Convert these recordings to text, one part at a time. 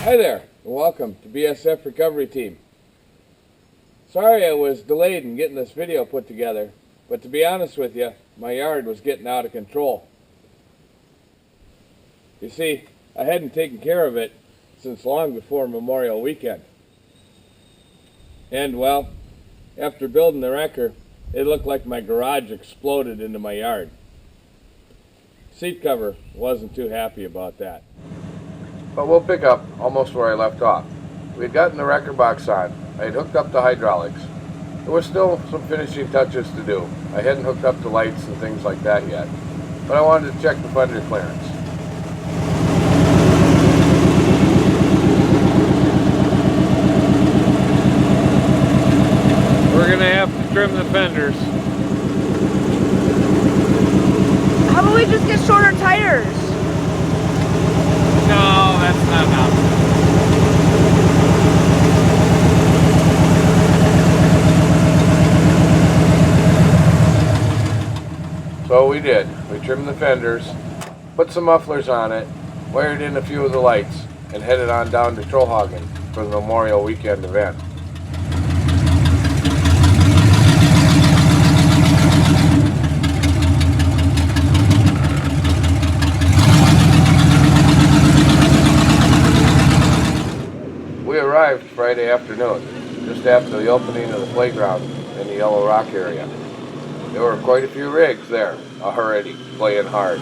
Hi there, and welcome to BSF Recovery Team. Sorry I was delayed in getting this video put together, but to be honest with you, my yard was getting out of control. You see, I hadn't taken care of it since long before Memorial Weekend. And well, after building the wrecker, it looked like my garage exploded into my yard. Seat cover wasn't too happy about that. But we'll pick up almost where I left off. We had gotten the wrecker box on. I had hooked up the hydraulics. There was still some finishing touches to do. I hadn't hooked up the lights and things like that yet, but I wanted to check the fender clearance. We're going to have to trim the fenders. How about we just get shorter tires? No, that's not an option. So we did. We trimmed the fenders, put some mufflers on it, wired in a few of the lights, and headed on down to Trollhagen for the Memorial Weekend event. We arrived Friday afternoon, just after the opening of the playground in the Yellow Rock area. There were quite a few rigs there already playing hard.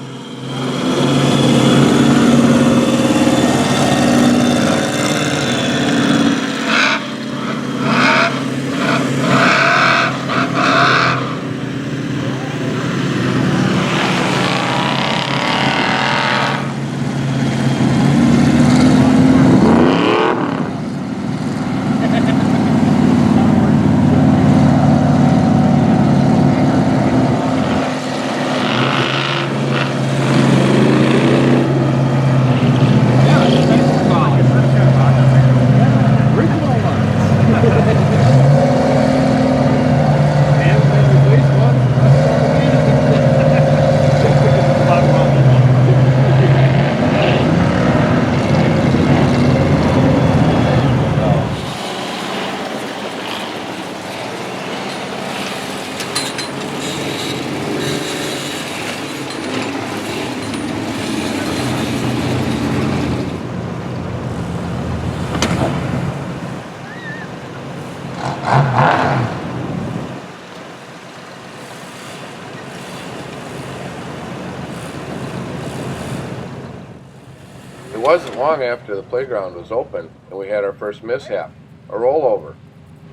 It wasn't long after the playground was open and we had our first mishap, a rollover.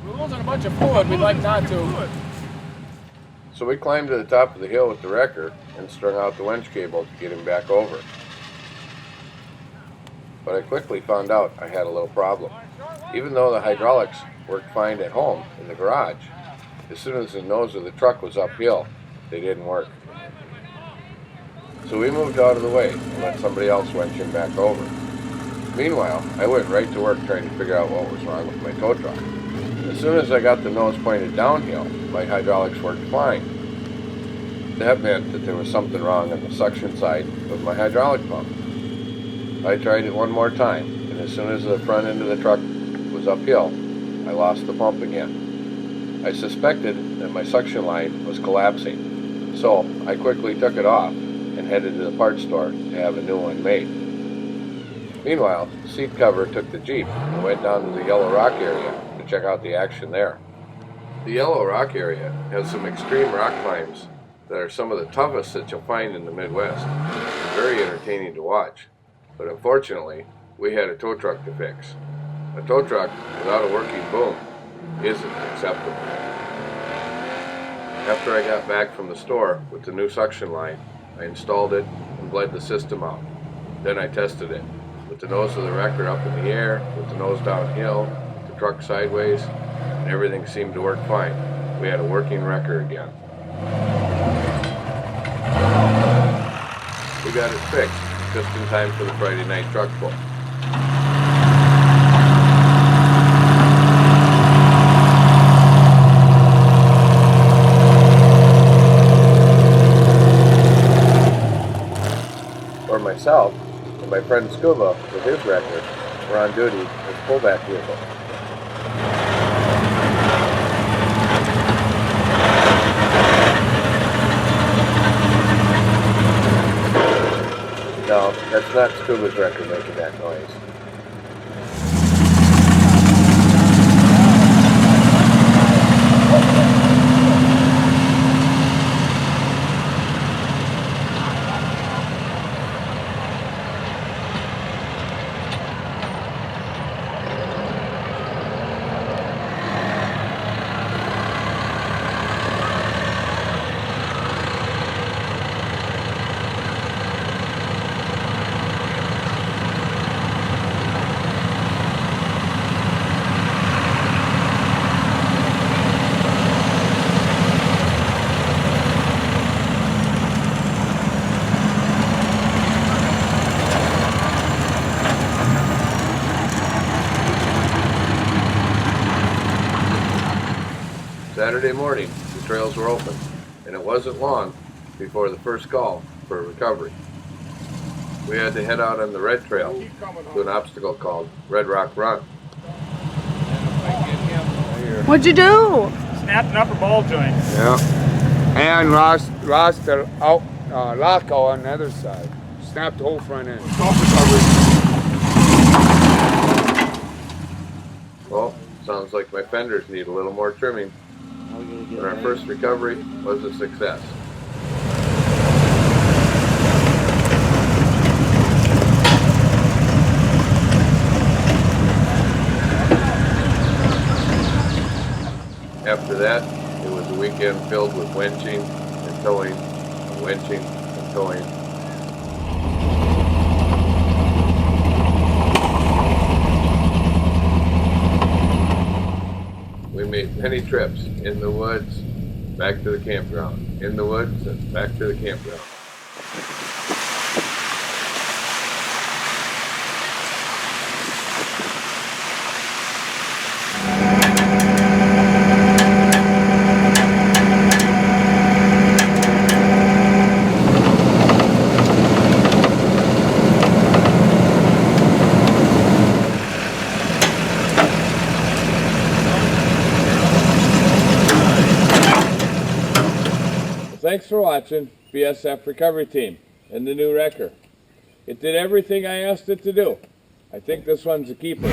We're losing a bunch of fluid. We'd like not to. So we climbed to the top of the hill with the wrecker and strung out the winch cable to get him back over. But I quickly found out I had a little problem. Even though the hydraulics worked fine at home in the garage, as soon as the nose of the truck was uphill, they didn't work. So we moved out of the way and let somebody else winch him back over. Meanwhile, I went right to work trying to figure out what was wrong with my tow truck. As soon as I got the nose pointed downhill, my hydraulics worked fine. That meant that there was something wrong on the suction side of my hydraulic pump. I tried it one more time, and as soon as the front end of the truck was uphill, I lost the pump again. I suspected that my suction line was collapsing, so I quickly took it off and headed to the parts store to have a new one made. Meanwhile, Seat Cover took the Jeep and went down to the Yellow Rock area to check out the action there. The Yellow Rock area has some extreme rock climbs that are some of the toughest that you'll find in the Midwest. Very entertaining to watch, but unfortunately, we had a tow truck to fix. A tow truck without a working boom isn't acceptable. After I got back from the store with the new suction line, I installed it and bled the system out. Then I tested it, with the nose of the wrecker up in the air, with the nose downhill, the truck sideways, and everything seemed to work fine. We had a working wrecker again. We got it fixed just in time for the Friday night truck pull. For myself and my friend Scuba with his wrecker, were on duty as pullback vehicles. No, that's not Scuba's record making that noise. Saturday morning, the trails were open, and it wasn't long before the first call for recovery. We had to head out on the red trail to an obstacle called Red Rock Run. What'd you do? Snapped an upper ball joint. Yeah. And lost the lock on the other side. Snapped the whole front end. Well, sounds like my fenders need a little more trimming. But our first recovery was a success. After that, it was a weekend filled with winching and towing, and winching and towing. We made many trips in the woods, back to the campground, in the woods and back to the campground. Thanks for watching BSF Recovery Team and the new wrecker. It did everything I asked it to do. I think this one's a keeper.